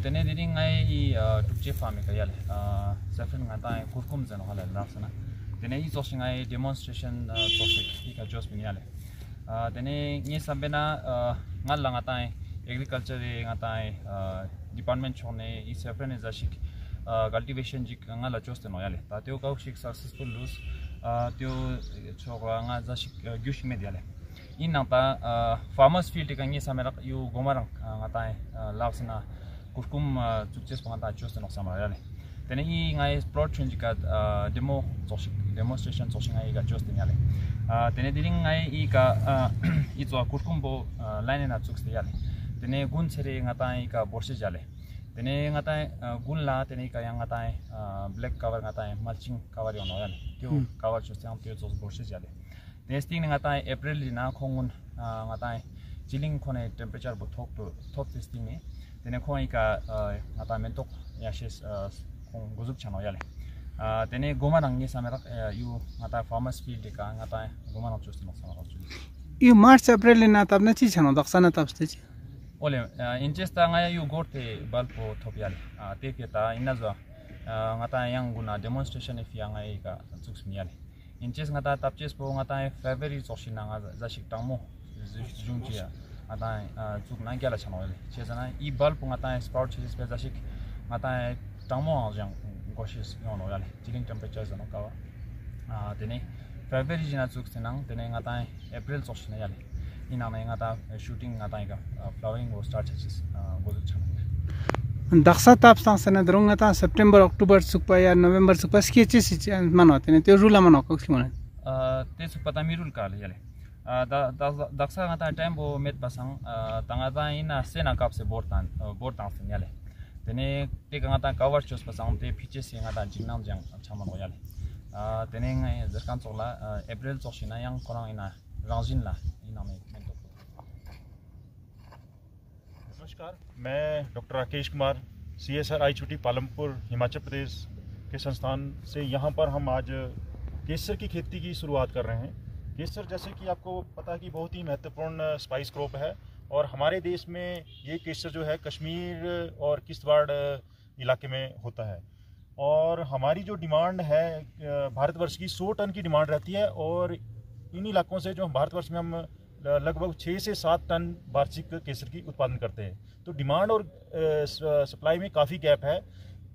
tene diri ngai I tukje farm ka yale saffron nga ta kurkum zeno hala lafsana tene I zoshi ngai demonstration zoshi ka jos bin yale tene ni sambena ngal nga ta agriculture nga ta department chone I saffron is ashik cultivation jik ngala jos no yale ta teo ka shik successful lose teo choga nga zashik gyush med yale inata farmers field ka ni samera yu gomarang nga ta lafsana kurkum sukses pangata just no samarale tene I ngai plot change ka demo demonstration zoshi ngai ga just nyale tene diring ngai I ka I zo kurkum bo line na sukse yale tene gun chere ngata I ka borse jale tene ngata gun la tene ka yang ngata black cover ngata mulching cover yo no yale tyo cover just yang tyo zo borse jale testing ngata April na khongun ngata chilling khone temperature bo top testing ne tene khoi ka ngata mentok yashes khong gozup chano yale tene goma rangi samera yu ngata farmers field ka ngata goma no chosti no sama chu yu March April na tabna chi chano daksana tabste chi ole inches ta ngaya yu gorte balpo top yale te ta inazwa ngata yang guna demonstration if yang ai ka chuks mi yale inches ngata tapches po ngata February zoshina nga zashik tangmo jungji ata chuk na gyala chano le chezana I bulb ngata sprout cheese pe zashik ngata tangmo jang goshis no yale chilling temperatures no kawa tene February jina chuk senang tene ngata April zoshina yale ina na ngata shooting ngata ga flowering will start cheese go chano daksa tap sang sana drunga ta September October sukpa ya November sukpa sketches mano tene te rula mano ko khimone te sukpa mi rul kal yale daksa ngata time bo met pasang tangata ina sena kap se bortan sen yale tene te ngata cover chos pasang te piche se ngata jingnam jang chama no yale tene ngai zarkan chola April choshina yang korang ina rangjin la ina me mento नमस्कार मैं doctor Rakesh Kumar CSR IHUT Palampur Himachal Pradesh के संस्थान से यहाँ पर हम आज केसर की खेती की शुरुआत कर रहे हैं। केसर जैसे कि आपको पता है कि बहुत ही महत्वपूर्ण स्पाइस क्रॉप है और हमारे देश में ये केसर जो है कश्मीर और किश्तवाड़ इलाके में होता है और हमारी जो डिमांड है भारतवर्ष की 100 टन की डिमांड रहती है और इन इलाकों से जो भारतवर्ष में हम लगभग 6 से 7 टन वार्षिक केसर की उत्पादन करते हैं। तो डिमांड और सप्लाई में काफ़ी गैप है।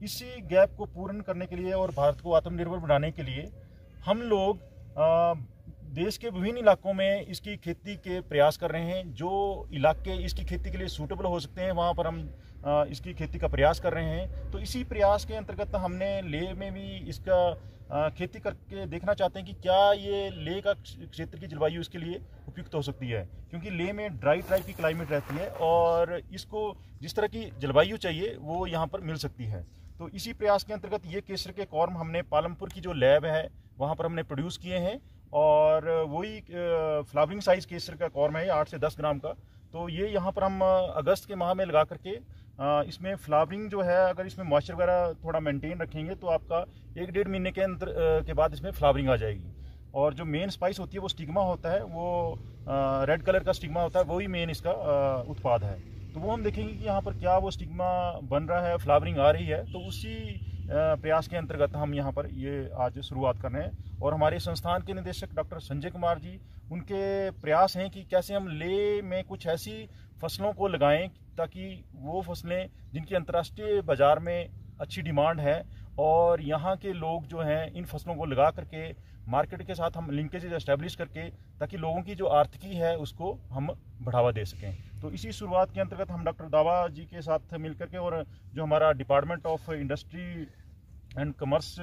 इसी गैप को पूर्ण करने के लिए और भारत को आत्मनिर्भर बनाने के लिए हम लोग देश के विभिन्न इलाकों में इसकी खेती के प्रयास कर रहे हैं। जो इलाके इसकी खेती के लिए सूटेबल हो सकते हैं वहाँ पर हम इसकी खेती का प्रयास कर रहे हैं। तो इसी प्रयास के अंतर्गत हमने लेह में भी इसका खेती करके देखना चाहते हैं कि क्या ये लेह का क्षेत्र की जलवायु इसके लिए उपयुक्त हो सकती है, क्योंकि लेह में ड्राई टाइप की क्लाइमेट रहती है और इसको जिस तरह की जलवायु चाहिए वो यहाँ पर मिल सकती है। तो इसी प्रयास के अंतर्गत ये केसर के कॉर्म हमने पालमपुर की जो लैब है वहाँ पर हमने प्रोड्यूस किए हैं और वही फ्लावरिंग साइज केसर का कॉर्म है 8 से 10 ग्राम का। तो ये यहाँ पर हम अगस्त के माह में लगा करके इसमें फ्लावरिंग जो है अगर इसमें मॉइस्चर वगैरह थोड़ा मेंटेन रखेंगे तो आपका 1-1.5 महीने के अंदर के बाद इसमें फ्लावरिंग आ जाएगी। और जो मेन स्पाइस होती है वो स्टिग्मा होता है, वो रेड कलर का स्टिग्मा होता है, वही मेन इसका उत्पाद है। तो वो हम देखेंगे कि यहाँ पर क्या वो स्टिग्मा बन रहा है, फ्लावरिंग आ रही है। तो उसी प्रयास के अंतर्गत हम यहाँ पर ये आज शुरुआत कर रहे हैं और हमारे संस्थान के निदेशक डॉक्टर संजय कुमार जी, उनके प्रयास हैं कि कैसे हम लेह में कुछ ऐसी फसलों को लगाएं ताकि वो फसलें जिनकी अंतर्राष्ट्रीय बाज़ार में अच्छी डिमांड है और यहाँ के लोग जो हैं इन फसलों को लगा करके मार्केट के साथ हम लिंकेजेज एस्टेब्लिश करके ताकि लोगों की जो आर्थिकी है उसको हम बढ़ावा दे सकें। तो इसी शुरुआत के अंतर्गत हम डॉक्टर दावा जी के साथ मिलकर के और जो हमारा department of industry and commerce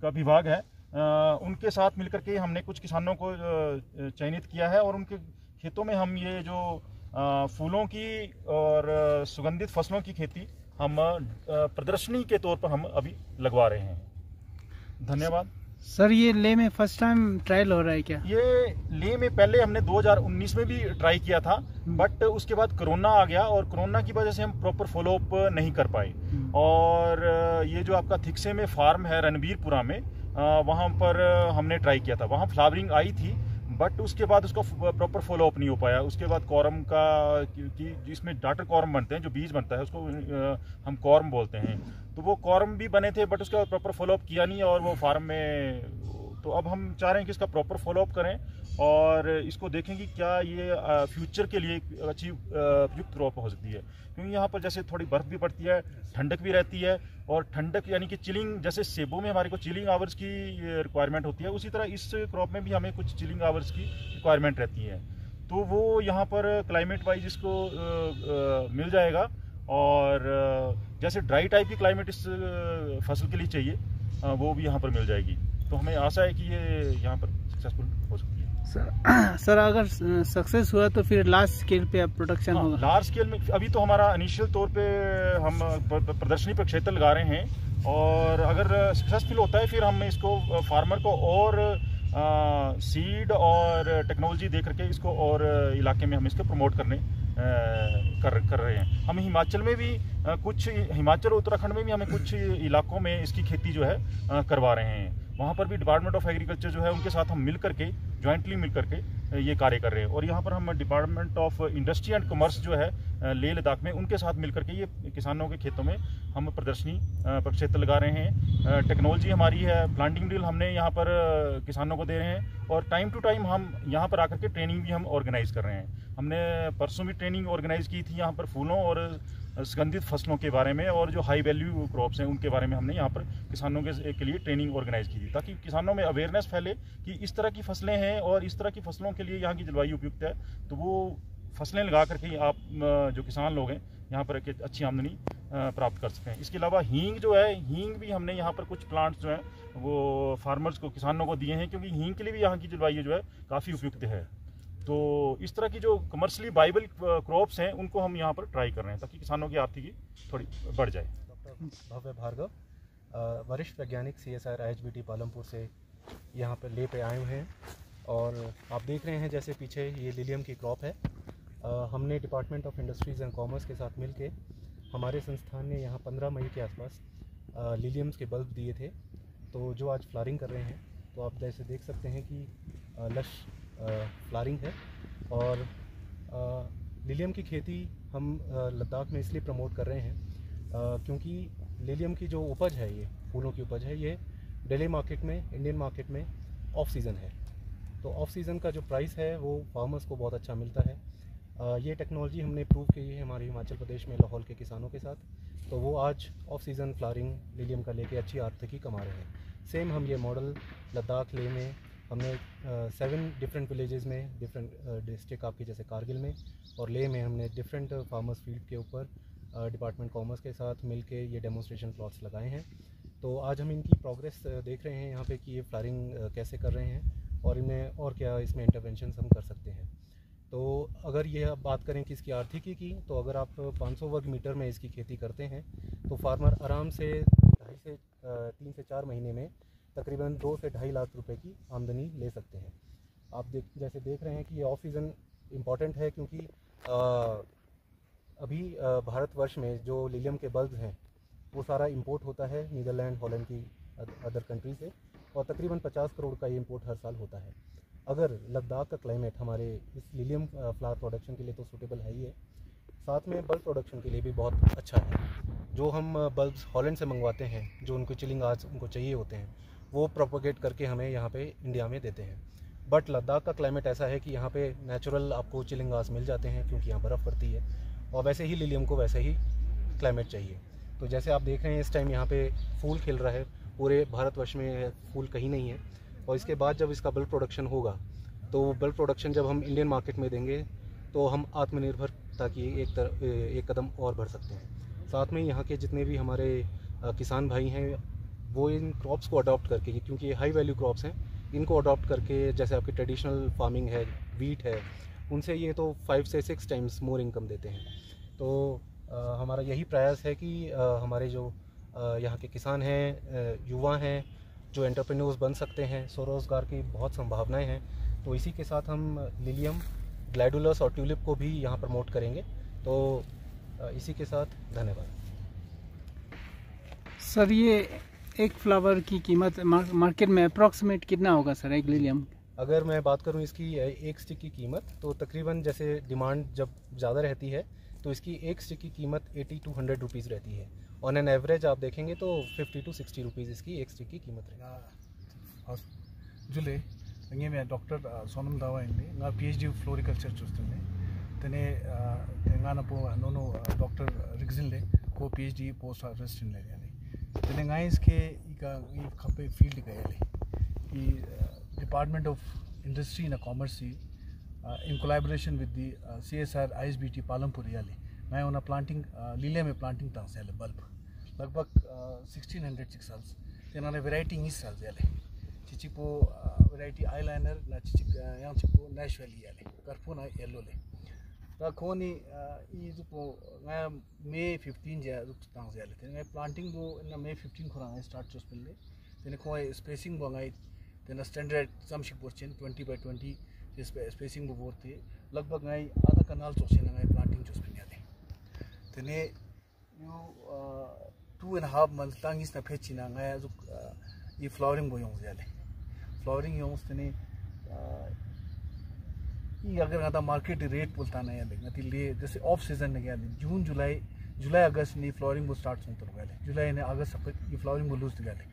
का विभाग है उनके साथ मिलकर के हमने कुछ किसानों को चयनित किया है और उनके खेतों में हम ये जो फूलों की और सुगंधित फसलों की खेती हम प्रदर्शनी के तौर पर हम अभी लगवा रहे हैं। धन्यवाद सर। ये लेह में फर्स्ट टाइम ट्रायल हो रहा है क्या? ये लेह में पहले हमने 2019 में भी ट्राई किया था, बट उसके बाद कोरोना आ गया और कोरोना की वजह से हम प्रॉपर फॉलो अप नहीं कर पाए। और ये जो आपका थिक्से में फार्म है रणबीरपुरा में, वहाँ पर हमने ट्राई किया था, वहाँ फ्लावरिंग आई थी बट उसके बाद उसका प्रॉपर फॉलो अप नहीं हो पाया। उसके बाद कॉर्म का कि जिसमें डाटर कॉर्म बनते हैं, जो बीज बनता है उसको हम कॉर्म बोलते हैं, तो वो कॉर्म भी बने थे बट उसका प्रॉपर फॉलो अप किया नहीं और वो फार्म में। तो अब हम चाह रहे हैं कि इसका प्रॉपर फॉलो अप करें और इसको देखें कि क्या ये फ्यूचर के लिए अच्छी उपयुक्त क्रॉप हो सकती है, क्योंकि यहाँ पर जैसे थोड़ी बर्फ़ भी पड़ती है, ठंडक भी रहती है, और ठंडक यानी कि चिलिंग, जैसे सेबों में हमारे को चिलिंग आवर्स की रिक्वायरमेंट होती है, उसी तरह इस क्रॉप में भी हमें कुछ चिलिंग आवर्स की रिक्वायरमेंट रहती है। तो वो यहाँ पर क्लाइमेट वाइज इसको मिल जाएगा, और जैसे ड्राई टाइप की क्लाइमेट इस फसल के लिए चाहिए वो भी यहाँ पर मिल जाएगी। तो हमें आशा है कि ये यहाँ पर सक्सेसफुल हो सकती है। सर अगर सक्सेस हुआ तो फिर लार्ज स्केल पे प्रोडक्शन होगा? लार्ज स्केल में अभी तो हमारा इनिशियल तौर पे हम प्रदर्शनी पर क्षेत्र लगा रहे हैं, और अगर सक्सेसफुल होता है फिर हम इसको फार्मर को और सीड और टेक्नोलॉजी दे करके इसको और इलाके में हम इसको प्रमोट करने कर रहे हैं। हम हिमाचल में भी कुछ, हिमाचल उत्तराखंड में भी हमें कुछ इलाकों में इसकी खेती जो है करवा रहे हैं। वहाँ पर भी डिपार्टमेंट ऑफ एग्रीकल्चर जो है उनके साथ हम मिल करके, जॉइंटली मिल करके ये कार्य कर रहे हैं। और यहाँ पर हम department of industry and commerce जो है लेह लद्दाख में, उनके साथ मिल करके ये किसानों के खेतों में हम प्रदर्शनी प्रक्षेत्र लगा रहे हैं। टेक्नोलॉजी हमारी है, प्लांटिंग ड्रिल हमने यहाँ पर किसानों को दे रहे हैं, और टाइम टू टाइम हम यहाँ पर आकर के ट्रेनिंग भी हम ऑर्गेनाइज कर रहे हैं। हमने परसों भी ट्रेनिंग ऑर्गेनाइज की थी यहाँ पर फूलों और सुगंधित फसलों के बारे में, और जो हाई वैल्यू क्रॉप्स हैं उनके बारे में हमने यहाँ पर किसानों के लिए ट्रेनिंग ऑर्गेनाइज की थी, ताकि किसानों में अवेयरनेस फैले कि इस तरह की फसलें हैं और इस तरह की फसलों के लिए यहाँ की जलवायु उपयुक्त है। तो वो फसलें लगा करके आप जो किसान लोग हैं यहाँ पर एक अच्छी आमदनी प्राप्त कर सकते हैं। इसके अलावा हींग जो है, हींग भी हमने यहाँ पर कुछ प्लांट्स जो हैं वो फार्मर्स को, किसानों को दिए हैं, क्योंकि हींग के लिए भी यहाँ की जलवायु जो है काफ़ी उपयुक्त है। तो इस तरह की जो कमर्शियली वाइबल क्रॉप्स हैं उनको हम यहाँ पर ट्राई कर रहे हैं, ताकि किसानों की आर्थिकी थोड़ी बढ़ जाए। डॉक्टर भव्य भार्गव, वरिष्ठ वैज्ञानिक CSIR IHBT पालमपुर से यहाँ पर ले पे आए हुए हैं, और आप देख रहे हैं जैसे पीछे ये लिलियम की क्रॉप है। हमने department of industries and commerce के साथ मिल के हमारे संस्थान ने यहाँ 15 मई के आसपास लिलियम्स के बल्ब दिए थे, तो जो आज फ्लारिंग कर रहे हैं। तो आप जैसे देख सकते हैं कि लश फ्लारिंग है, और लिलियम की खेती हम लद्दाख में इसलिए प्रमोट कर रहे हैं क्योंकि लिलियम की जो उपज है, ये फूलों की उपज है, ये दिल्ली मार्केट में, इंडियन मार्केट में ऑफ सीज़न है। तो ऑफ सीज़न का जो प्राइस है वो फार्मर्स को बहुत अच्छा मिलता है। ये टेक्नोलॉजी हमने प्रूव की है हमारे हिमाचल प्रदेश में लाहौल के किसानों के साथ, तो वो आज ऑफ सीज़न फ्लारिंग लिलियम का लेके अच्छी आर्थिकी कमा रहे हैं। सेम हम ये मॉडल लद्दाख लेह में हमने 7 डिफरेंट विलेजेस में, डिफरेंट डिस्ट्रिक्ट आपकी जैसे कारगिल में और लेह में हमने डिफरेंट फार्मर्स फील्ड के ऊपर डिपार्टमेंट कॉमर्स के साथ मिलके ये डेमोन्स्ट्रेशन प्लॉट्स लगाए हैं। तो आज हम इनकी प्रोग्रेस देख रहे हैं यहाँ पे कि ये फ्लारिंग कैसे कर रहे हैं और इनमें और क्या इसमें इंटरवेंशन हम कर सकते हैं। तो अगर ये आप बात करें कि इसकी आर्थिकी की, तो अगर आप 500 वर्ग मीटर में इसकी खेती करते हैं तो फार्मर आराम से 3 से 4 महीने में तकरीबन 2 से 2.5 लाख रुपए की आमदनी ले सकते हैं। आप जैसे देख रहे हैं कि ये ऑफ सीज़न इम्पॉर्टेंट है, क्योंकि अभी भारतवर्ष में जो लिलियम के बल्ब हैं वो सारा इंपोर्ट होता है नीदरलैंड, हॉलैंड की अदर कंट्री से, और तकरीबन 50 करोड़ का ये इंपोर्ट हर साल होता है। अगर लद्दाख का क्लाइमेट हमारे इस लिलियम फ्लावर प्रोडक्शन के लिए तो सूटेबल है ही है, साथ में बल्ब प्रोडक्शन के लिए भी बहुत अच्छा है। जो हम बल्ब्स हॉलैंड से मंगवाते हैं, जो उनको चिलिंग आज उनको चाहिए होते हैं, वो प्रोपोगेट करके हमें यहाँ पे इंडिया में देते हैं। बट लद्दाख का क्लाइमेट ऐसा है कि यहाँ पे नेचुरल आपको चिलिंग घास मिल जाते हैं, क्योंकि यहाँ बर्फ़ पड़ती है, और वैसे ही लिलियम को वैसे ही क्लाइमेट चाहिए। तो जैसे आप देख रहे हैं इस टाइम यहाँ पे फूल खिल रहा है, पूरे भारतवर्ष में फूल कहीं नहीं है। और इसके बाद जब इसका बल्ब प्रोडक्शन होगा, तो बल्ब प्रोडक्शन जब हम इंडियन मार्केट में देंगे तो हम आत्मनिर्भरता की एक कदम और बढ़ सकते हैं। साथ में यहाँ के जितने भी हमारे किसान भाई हैं वो इन क्रॉप्स को अडॉप्ट करके, क्योंकि ये हाई वैल्यू क्रॉप्स हैं, इनको अडॉप्ट करके, जैसे आपकी ट्रेडिशनल फार्मिंग है, वीट है, उनसे ये तो 5 से 6 टाइम्स मोर इनकम देते हैं। तो हमारा यही प्रयास है कि हमारे जो यहाँ के किसान हैं, युवा हैं, जो एंटरप्रेन्योर्स बन सकते हैं, स्वरोजगार की बहुत संभावनाएं हैं। तो इसी के साथ हम लिलियम, ग्लैडुलस और ट्यूलिप को भी यहाँ प्रमोट करेंगे। तो इसी के साथ धन्यवाद। सर, ये एक फ्लावर की कीमत मार्केट में अप्रॉक्सीमेट कितना होगा सर, एक लिलियम? अगर मैं बात करूं इसकी एक स्टिक की कीमत, तो तकरीबन जैसे डिमांड जब ज़्यादा रहती है तो इसकी एक स्टिक की कीमत 80 to 100 रुपीज़ रहती है। ऑन एन एवरेज आप देखेंगे तो 50 to 60 रुपीज़ इसकी एक स्टिक की कीमत रहेगी। जुले इंगे में डॉक्टर सोनम दावा इंगे PhD फ्लोरिकल्चर चूस्तुंने तने तेलंगाना पो नोनो डॉक्टर रिग्जिन ले को PhD पोस्ट रेसिडेंट ले यानी तेलंगाना इसके इका ये खपे फील्ड का याले कि department of industry and commerce in collaboration with the CSR ISBT Palampur Yale मैं उन्हें प्लांटिंग लीले में प्लांटिंग तांग से याले बल्ब लगभग 1600 साल्स तेनाने वैरायटी नहीं साल्स याले चिचिपो वैरायटी आईलाइनर ना चिचिक यहाँ चिपो नैश वैली याले करपो ना येलो ले राकोनी ये जो पो मैं May 15 जा जो तांग से याले तेने प्लांटिंग वो ना May 15 खुरांगे स्टार्ट चोस पहले तेने कोई स्पेसिंग बोंगाई तेना स्टैंडर्ड समशिक पोर्शन 20 by 20 स्पेसिंग वो बोलते लगभग नाई आधा कनाल चोसे ना प्लांटिंग चोस पिन्या दे तेने यू 2.5 months तांग इस ना फेची ना जो ये फ्लावरिंग बो योंग ज़्यादा फ्लावरिंग योंग तेने ये अगर ना मार्केट रेट बोलता ना याले ना ले जैसे ऑफ सीजन ने याले जून जुलाई अगस्त ने फ्लावरिंग बो स्टार्ट होता है याले जुलाई ने अगस्त सब ये फ्लावरिंग बो लूज़ याले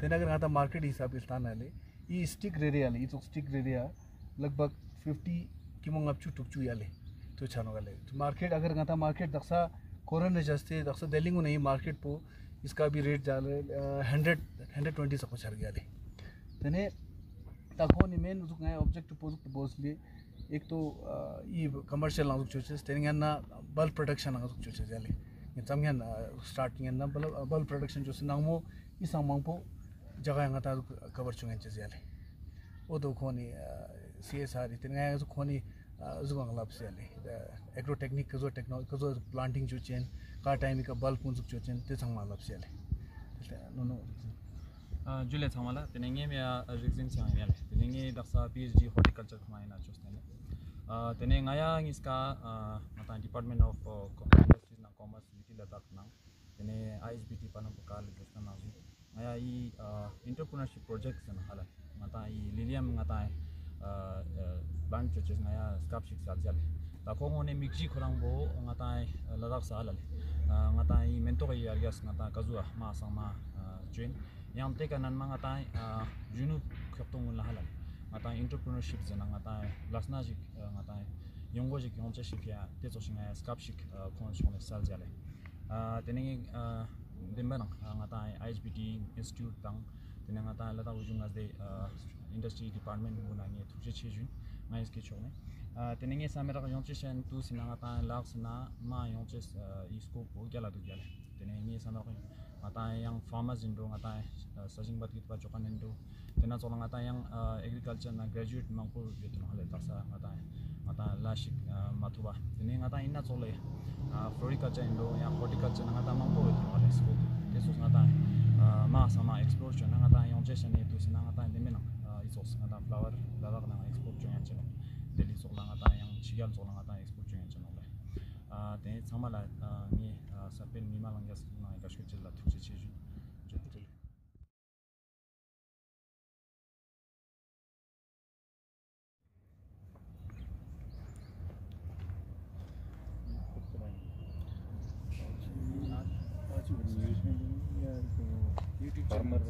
तेने अगर ना मार्केट हिसाब बोलता ना याले ये स्टिक रेडिया याले ये तो स्टिक रेडिया लगभग 50 की मंग अब चुटुक याले तो छानो वाले तो मार्केट अगर गता मार्केट दक्षा कोरन जस्ते दक्षा देलिंगो नहीं मार्केट पो इसका भी रेट जाले 120 सब छर गया ले तने ताको नि मेन जो गए ऑब्जेक्ट पोज लिए एक तो ये कमर्शियल नाजुक चोचेस तेने ना बल्ब प्रोडक्शन नाजुक चोचेस याले ये तमगन स्टार्टिंग ना बल्ब प्रोडक्शन जो से नामो इस आमंग पो जगह गता कवर चुंगे चेस याले ओ तो खोनी CSR इतने जो खोनी जुगांग लाभ से याले एग्रो टेक्निक का जो टेक्नोलॉजी का जो प्लांटिंग जो चेन का टाइम का बल्ब मुझे जो चेन ते संग लाभ से याले नो जुले थमाला तेनेंगे में रिग्जिन से आया याले तेनेंगे दक्षा PhD हॉर्टिकल्चर हमारे ना चोस्ते ने तेनेंगे आया इसका मतलब डिपार्टमेंट ऑफ इंडस्ट्रीज ना कॉमर्स विटी लद्दाख ना तेने ISBT पालमपुर काल चोस्ते ना जो आया ये एंटरप्रेन्योरशिप प्रोजेक्ट्स ना हाला मतलब ये लिलियम मतलब प्लांट चोचेस ना या स्कापशिक साल जाले ताको होने मिक्सी खुरांग बो मतलब लद्दाख साल ले मतलब ये मेंटो ये आर्गस मतलब काजुआ मा sama join yang teka nan mga tay junu khaptong la halal ngata entrepreneurship zana ngata lasna jik ngata yonggo jik yongche shikya te so singa scap shik konshon sal jale tening dimban ngata ISBT institute tang tenang ngata la ta ujung as de industry department guna nge thuje chejun ngai ske chone tening e samera yongche shen tu sina ngata laksna ma yongche isko po gala du gale tening e samera ngata yang farmers indo ngata sajing bat kitwa chokan indo tena cholang ngata yang agriculture na graduate mangko jetno hale taksa ngata lashik mathuba tene ngata inna chole floriculture indo yang horticulture ngata mangko jetno hale sko tesos ngata ma sama explosion ngata yang jesene tu sina ngata demena isos ngata flower lada na export joyan cheno deli cholang ngata yang chigal cholang ngata export joyan cheno le te samala ni sapen mimalangas na kashkechel la thuche cheju jetel farmer